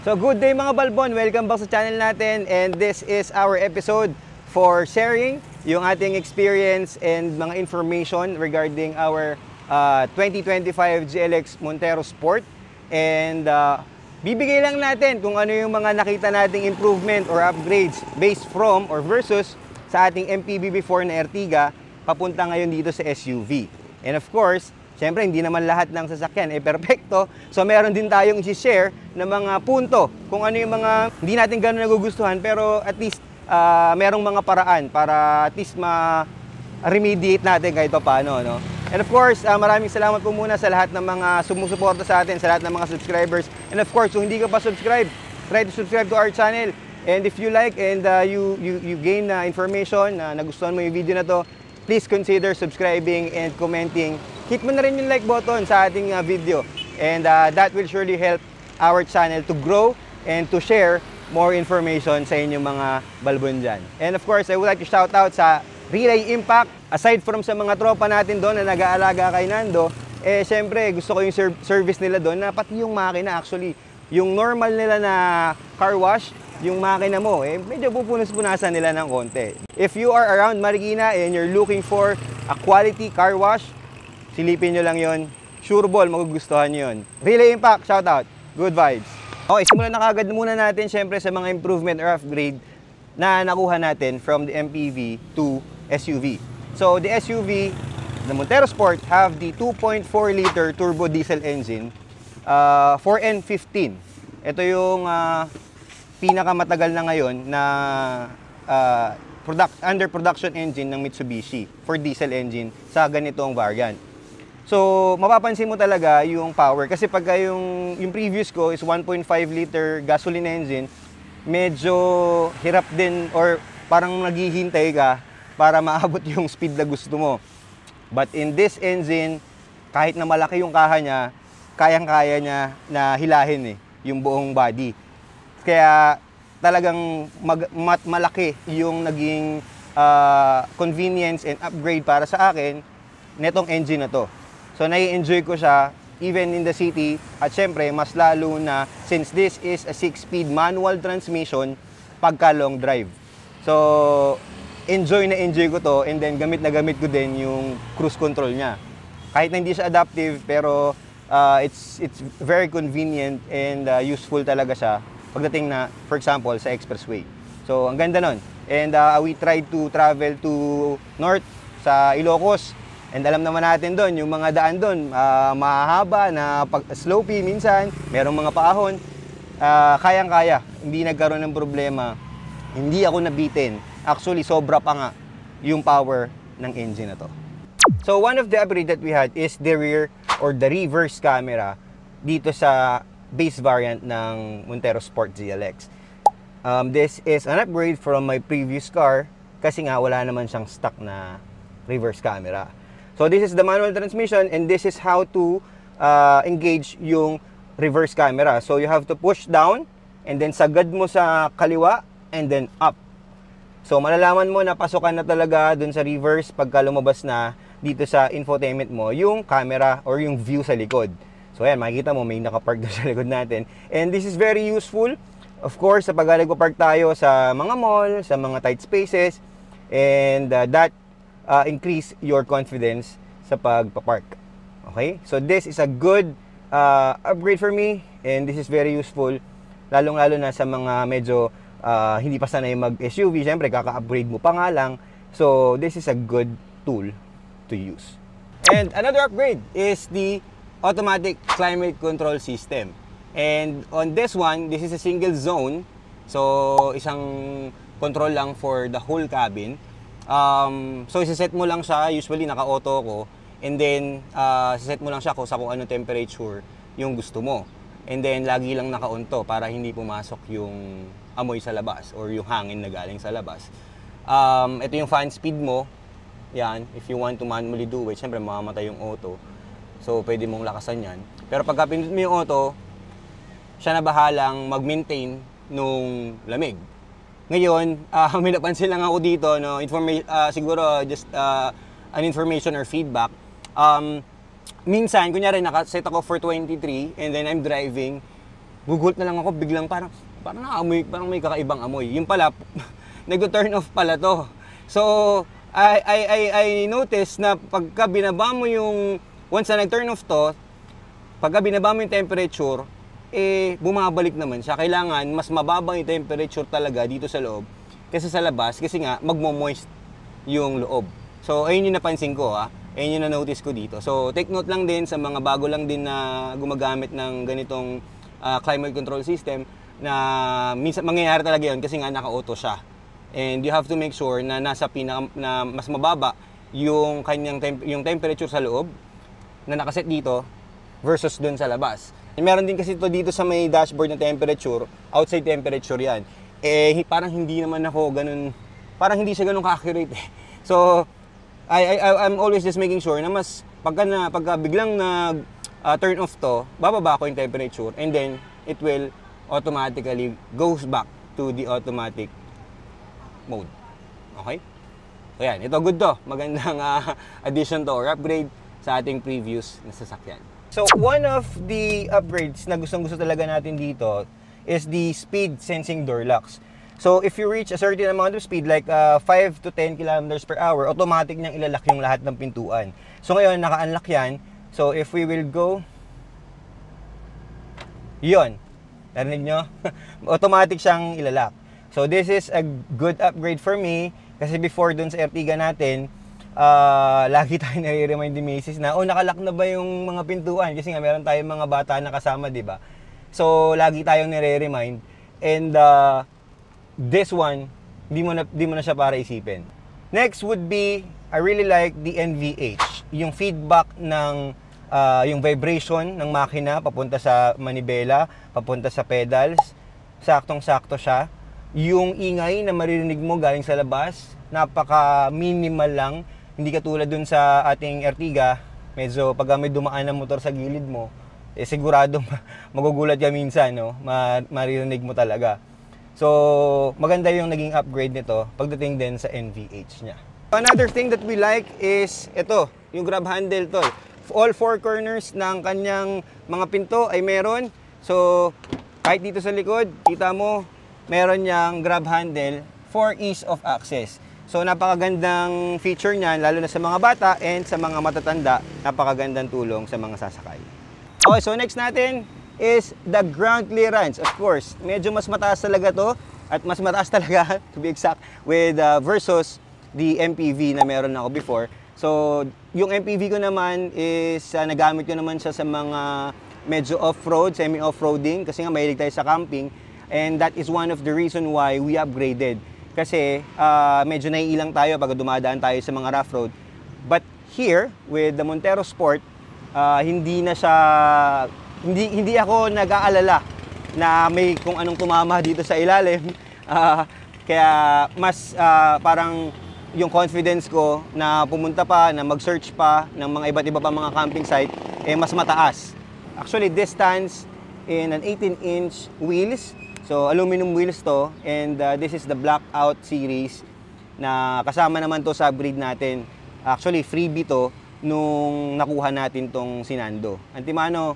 So good day mga Balbon, welcome back sa channel natin, and this is our episode for sharing yung ating experience and mga information regarding our 2025 GLX Montero Sport. And bibigay lang natin kung ano yung mga nakita nating improvement or upgrades based from or versus sa ating MPV-4 na Ertiga papunta ngayon dito sa SUV. And of course, siyempre, hindi naman lahat ng sasakyan perfecto. So, meron din tayong i-share na mga punto kung ano yung mga hindi natin gano'n nagugustuhan, pero at least merong mga paraan para at least ma-remediate natin kahit paano, no? And of course, maraming salamat po muna sa lahat ng mga sumusuporta sa atin, sa lahat ng mga subscribers. And of course, kung hindi ka pa subscribe, try to subscribe to our channel. And if you like and you gain information na nagustuhan mo yung video na to, please consider subscribing and commenting. Hit mo na rin yung like button sa ating video, and that will surely help our channel to grow and to share more information sa inyong mga Balbon dyan. And of course, I would like to shout out sa Relay Impact. Aside from sa mga tropa natin doon na nag-aalaga kay Nando, syempre gusto ko yung service nila doon na pati yung makina, actually yung normal nila na car wash, yung makina mo, medyo pupunas-punasan nila ng konti. If you are around Marikina and you're looking for a quality car wash, silipin nyo lang yon. Sure ball, magugustuhan nyo yun. Relay Impact, shout out. Good vibes. Okay, simulan na kagad muna natin syempre sa mga improvement or upgrade na nakuha natin from the MPV to SUV. So, the SUV, the Montero Sport, have the 2.4-liter turbo diesel engine, 4N15. Ito yung pinakamatagal na ngayon na under production engine ng Mitsubishi for diesel engine sa ganitong variant. So, mapapansin mo talaga yung power kasi pagka yung previous ko is 1.5-liter gasoline engine, medyo hirap din or parang naghihintay ka para maabot yung speed na gusto mo. But in this engine, kahit na malaki yung kaha niya, kayang-kaya niya na hilahin yung buong body. Kaya talagang malaki yung naging convenience and upgrade para sa akin netong engine na to. So, nai-enjoy ko siya even in the city, at syempre, mas lalo na since this is a 6-speed manual transmission pagka long drive. So, enjoy na enjoy ko to, and then gamit na gamit ko din yung cruise control niya. Kahit na hindi siya adaptive, pero it's very convenient and useful talaga siya pagdating na, for example, sa expressway. So, ang ganda nun. And we tried to travel to north sa Ilocos. And alam naman natin doon, yung mga daan doon, mahaba na slopey minsan, merong mga paahon. Kayang-kaya, hindi nagkaroon ng problema. Hindi ako nabitin. Actually, sobra pa nga yung power ng engine na to. So, one of the upgrade that we had is the rear or the reverse camera dito sa base variant ng Montero Sport GLX. This is an upgrade from my previous car kasi nga wala naman siyang stock na reverse camera. So this is the manual transmission, and this is how to engage yung reverse camera. So you have to push down and then sagad mo sa kaliwa and then up. So malalaman mo na pasokan na talaga dun sa reverse pagka lumabas na dito sa infotainment mo yung camera or yung view sa likod. So ayan, makikita mo may nakapark doon sa likod natin. And this is very useful, of course, sa pag nagpo-park tayo sa mga mall, sa mga tight spaces, and that increase your confidence sa pagpapark. Okay? So this is a good upgrade for me, and this is very useful, lalong-lalo na sa mga medyo hindi pa sanay mag-SUV. Siyempre, kaka-upgrade mo pa nga lang. So this is a good tool to use. And another upgrade is the automatic climate control system. And on this one, this is a single zone. So isang control lang for the whole cabin. So isa-set mo lang siya, usually naka-auto ko, and then set mo lang siya kung anong temperature yung gusto mo. And then lagi lang naka-on to para hindi pumasok yung amoy sa labas or yung hangin na galing sa labas. Ito yung fan speed mo. Yan, if you want to manually do it, syempre mamamatay yung auto. So pwede mong lakasan yan. Pero pagka pinindot mo yung auto, siya na bahalang mag-maintain nung lamig. Ngayon, may napansin lang ako dito, no, siguro just an information or feedback. Minsan, kunyari nakaset ako for 23 and then I'm driving, gugulat na lang ako, biglang parang naamoy, parang may kakaibang amoy. Yung pala, nag-turn off pala to. So, I noticed na pagka binaba mo yung, once na nag-turn off to, pagka binaba mo yung temperature, bumabalik naman siya. Kailangan mas mababa yung temperature talaga dito sa loob kaysa sa labas, kasi nga, magmo-moist yung loob. So, ayun yung napansin ko, ayun yung na-notice ko dito. So, take note lang din sa mga bago lang din na gumagamit ng ganitong climate control system, na minsan mangyayari talaga yun kasi nga naka-auto siya. And you have to make sure na nasa na mas mababa yung kanyang yung temperature sa loob na nakaset dito versus dun sa labas. Meron din kasi ito dito sa may dashboard na temperature, outside temperature yan. Parang hindi naman ako ganun, parang hindi siya ganun ka-accurate eh. So, I'm always just making sure na mas pagka biglang turn off to, bababa ko yung temperature, and then it will automatically goes back to the automatic mode. Okay? So yan, ito good to. Magandang addition to or upgrade sa ating previous na sasakyan. So one of the upgrades na gustong-gusto talaga natin dito is the speed sensing door locks. So if you reach a certain amount of speed, like 5 to 10 kilometers per hour, automatic niyang ilalak yung lahat ng pintuan. So ngayon, naka-unlock yan. So if we will go, yun, narinig nyo? Automatic siyang ilalak. So this is a good upgrade for me, kasi before dun sa Ertiga natin, lagi tayo nare-remind ni Macy's na, nakalak na ba yung mga pintuan? Kasi nga meron tayong mga bata na kasama, di ba? So lagi tayong nare-remind. And this one, di mo na siya para isipin. Next would be, I really like the NVH. Yung feedback ng yung vibration ng makina papunta sa manibela, papunta sa pedals, saktong-sakto siya. Yung ingay na maririnig mo galing sa labas, napaka-minimal lang. Hindi katulad dun sa ating Ertiga, medyo pag may dumaan na motor sa gilid mo, sigurado magugulat ka minsan, no? Maririnig mo talaga. So, maganda yung naging upgrade nito pagdating din sa NVH niya. Another thing that we like is ito, yung grab handle tol. All four corners ng kanyang mga pinto ay meron. So, kahit dito sa likod, kita mo, meron niyang grab handle for ease of access. So, napakagandang feature niyan, lalo na sa mga bata and sa mga matatanda, napakagandang tulong sa mga sasakay. Okay, so next natin is the ground clearance. Of course, medyo mas mataas talaga to, at mas mataas talaga, to be exact, with versus the MPV na meron ako before. So, yung MPV ko naman is, nagamit ko naman siya sa mga medyo off-road, semi-off-roading, kasi nga mahilig tayo sa camping. And that is one of the reason why we upgraded. Kasi medyo naiilang tayo pag dumadaan tayo sa mga rough road. But here, with the Montero Sport, hindi ako nag-aalala na may kung anong tumama dito sa ilalim. Kaya mas parang yung confidence ko na pumunta pa, na mag-search pa ng mga iba't iba pa mga camping site, mas mataas. Actually, this stands in an 18-inch wheels. So, aluminum wheels to. And this is the Blackout series na kasama naman to sa upgrade natin. Actually, freebie to nung nakuha natin tong Sinando. Antimano,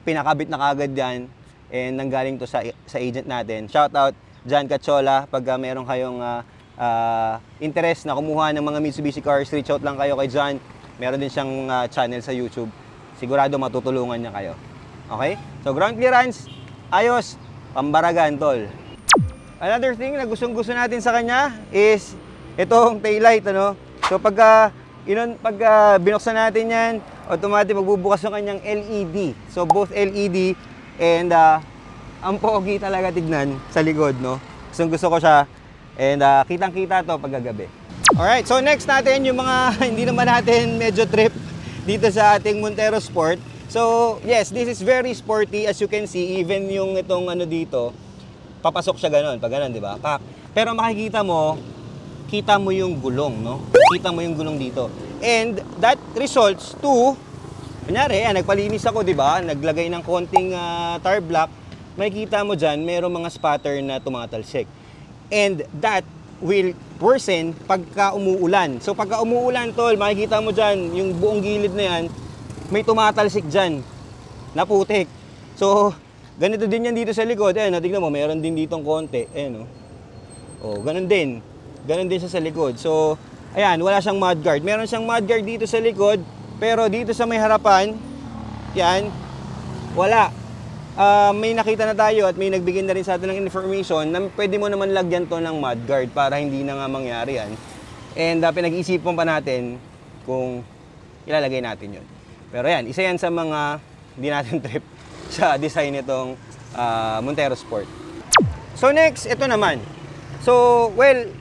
pinakabit na kagad yan and nanggaling to sa agent natin. Shout out John Cachola, pag meron kayong interest na kumuha ng mga Mitsubishi cars, reach out lang kayo kay John. Meron din siyang channel sa YouTube. Sigurado matutulungan niya kayo. Okay? So, ground clearance, ayos, pambaragan, tol. Another thing na gustong-gusto natin sa kanya is itong taillight, ano? So, pag binuksan natin yan, automatic magbubukas yung kanyang LED. So, both LED and ang pogi talaga tignan sa likod, no? Gustong-gusto ko siya. And kitang-kita to pagkagabi. Alright, so next natin yung mga hindi naman natin medyo trip dito sa ating Montero Sport. So, yes, this is very sporty. As you can see, even yung itong ano dito, papasok siya ganun, pag ganun, di ba? Pero makikita mo, kita mo yung gulong, no? Kita mo yung gulong dito. And that results to, kunyari, nagpalinis ako, di ba? Naglagay ng konting tar block. Makikita mo dyan, mayroong mga spatter na tumatalsik. And that will worsen pagka umuulan. So pagka umuulan, tol, makikita mo dyan, yung buong gilid na yan, may tumatalsik dyan, na putik. So, ganito din yan dito sa likod. Ayan, tignan mo, meron din ditong konti. Ayan, ganun din. Ganun din siya sa likod. So, ayan, wala siyang mudguard. Meron siyang mudguard dito sa likod, pero dito sa may harapan, yan, wala. May nakita na tayo at may nagbigay na rin sa atin ng information na pwede mo naman lagyan to ng mudguard para hindi na nga mangyari yan. And pinag-iisipan pa natin kung ilalagay natin yun. Pero yan, isa yan sa mga hindi natin trip sa design nitong Montero Sport. So next, ito naman. So, well,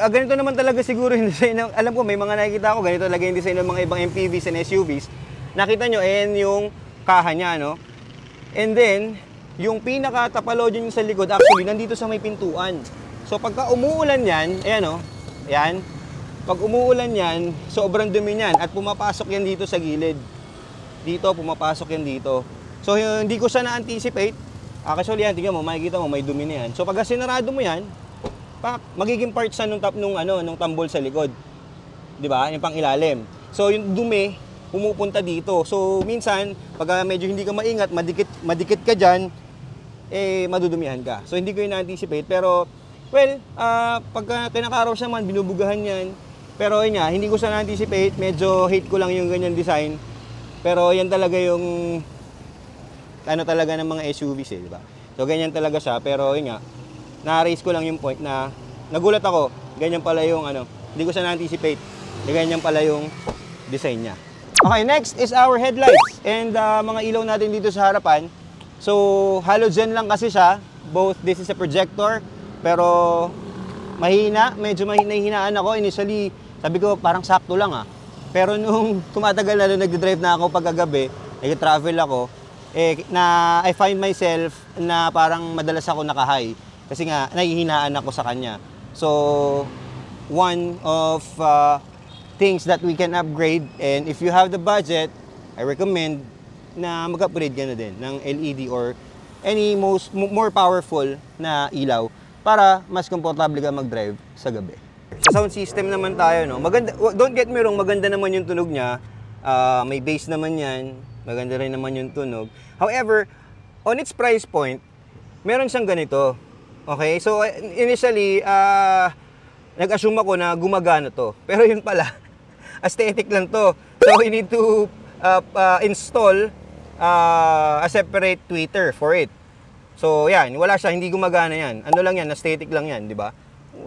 ganito naman talaga siguro yung design. Alam ko, may mga nakikita ko, ganito talaga yung design ng mga ibang MPVs and SUVs. Nakita nyo, ayan yung kaha niya, no? And then, yung pinaka-tapaload yun sa likod, actually, nandito sa may pintuan. So, pagka umuulan yan, ayan, ayan. Pag umuulan yan, sobrang dumi niyan at pumapasok yan dito sa gilid. Dito, pumapasok yan dito. So, hindi ko siya na-anticipate. Actually, yan, tingnan mo, makikita mo, may dumi na yan. So, pag sinarado mo yan, magiging part siya nung tambol sa likod. Di ba? Yung pang ilalim. So, yung dumi, pumupunta dito. So, minsan, pag medyo hindi ka maingat, madikit ka dyan, madudumihan ka. So, hindi ko yung na-anticipate. Pero, well, pagka kinakaraw siya man, binubugahan yan. Pero, yun nga, hindi ko siya na-anticipate. Medyo hate ko lang yung ganyan design. Pero, yan talaga yung talaga ng mga SUVs di ba? So, ganyan talaga siya. Pero, yun nga, na-raise ko lang yung point na nagulat ako. Ganyan pala yung hindi ko siya na-anticipate. Ganyan pala yung design niya. Okay, next is our headlights. And mga ilaw natin dito sa harapan. So, halogen lang kasi siya. Both, this is a projector. Pero, mahina. Medyo nahihinaan ako. Initially, sabi ko, parang sakto lang Pero nung tumatagal na, nung nagdadrive na ako pagkagabi, nag-travel ako, I find myself na parang madalas ako naka-high. Kasi nga, nahihinaan ako sa kanya. So, one of things that we can upgrade, and if you have the budget, I recommend na mag-upgrade ka na din ng LED or any more powerful na ilaw para mas komportable ka mag-drive sa gabi. Sa sound system naman tayo, maganda, don't get me wrong, maganda naman yung tunog niya. May bass naman yan. Maganda rin naman yung tunog. However, on its price point, meron siyang ganito. Okay? So, initially, nag-assume ako na gumagana to. Pero yun pala, aesthetic lang to. So, we need to install a separate tweeter for it. So, yan. Wala siya. Hindi gumagana yan. Ano lang yan? Aesthetic lang yan. Di ba?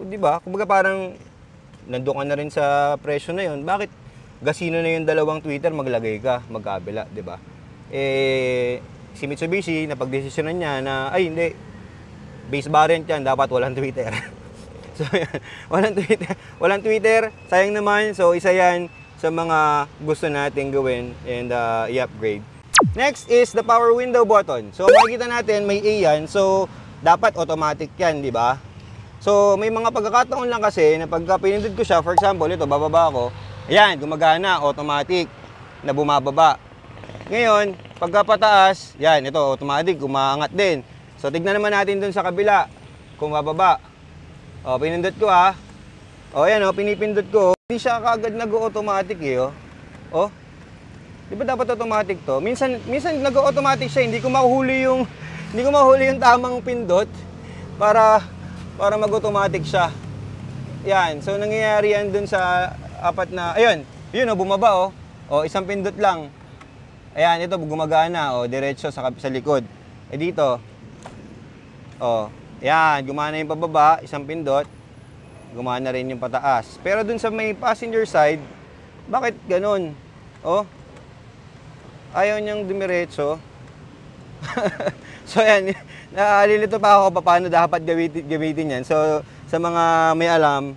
Di ba? Kumbaga parang nandoon ka na rin sa presyo na yun. Bakit gasino na yung dalawang tweeter, maglagay ka, magkabila, di ba? Si Mitsubishi, napagdesisyonan niya na, ay hindi, base variant yan, dapat walang tweeter. So yan, walang tweeter, sayang naman. So isa yan sa mga gusto natin gawin and i-upgrade. Next is the power window button. So makikita natin, may A yan, so dapat automatic yan, di ba? So may mga pagkakataon lang kasi na pagka pinindot ko siya, for example, ito, bababa ako, ayan, gumagana, automatic, na bumababa. Ngayon, pagka pataas, yan, ito, automatic, umaangat din. So, tignan naman natin dun sa kabila, kung bababa. O, pinindot ko O, yan pinipindot ko. Hindi siya kaagad nag-automatic O, di ba dapat automatic to? Minsan nag-automatic siya, hindi ko mahuli yung tamang pindot para mag-automatic siya. Yan, so nangyayari yan dun sa apat na, ayun, bumaba o isang pindot lang. Ayan, ito gumagana diretso sa likod. Dito, yan, gumana yung pababa, isang pindot, gumana rin yung pataas. Pero dun sa may passenger side, bakit ganun? Ayaw niyang dumiretso. So yan, nalilito pa ako paano dapat gamitin yan. So, sa mga may alam,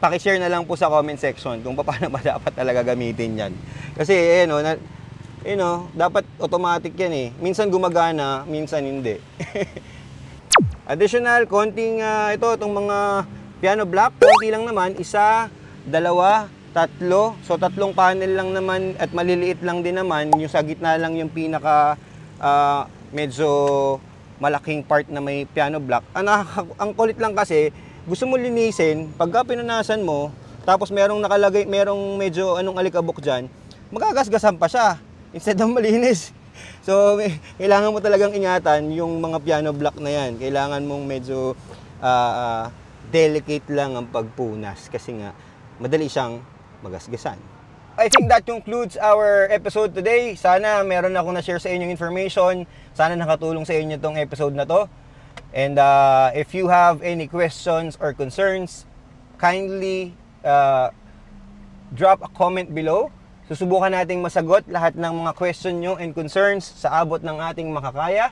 paki-share na lang po sa comment section kung paano ba dapat talaga gamitin yan. Kasi, dapat automatic yan Minsan gumagana, minsan hindi. Additional, konting, itong mga piano block, konti lang naman, isa, dalawa, tatlo. So, tatlong panel lang naman at maliliit lang din naman. Yung sa gitna lang yung pinaka, medyo malaking part na may piano block. Ang kulit lang kasi, gusto mo linisin, pagka pinunasan mo, tapos merong nakalagay, merong medyo alikabok dyan, magagasgasan pa siya. Instead ng malinis, So, kailangan mo talagang ingatan yung mga piano block na yan. Kailangan mong medyo delicate lang ang pagpunas kasi nga madali siyang magasgasan. I think that concludes our episode today. Sana meron akong na-share sa inyong information. Sana nakatulong sa inyo tong episode na to. And if you have any questions or concerns, kindly drop a comment below. Susubukan nating masagot lahat ng mga question nyo and concerns sa abot ng ating makakaya.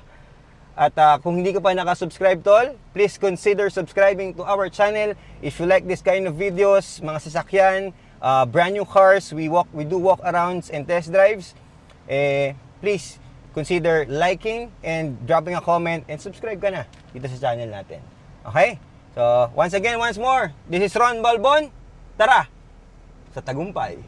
At kung hindi ka pa nakasubscribe, tol, please consider subscribing to our channel. If you like this kind of videos, mga sasakyan, brand new cars, we do walk arounds and test drives, please consider liking and dropping a comment and subscribe ka na dito sa channel natin. Okay? So, once more, this is Ron Balbon. Tara! Sa tagumpay.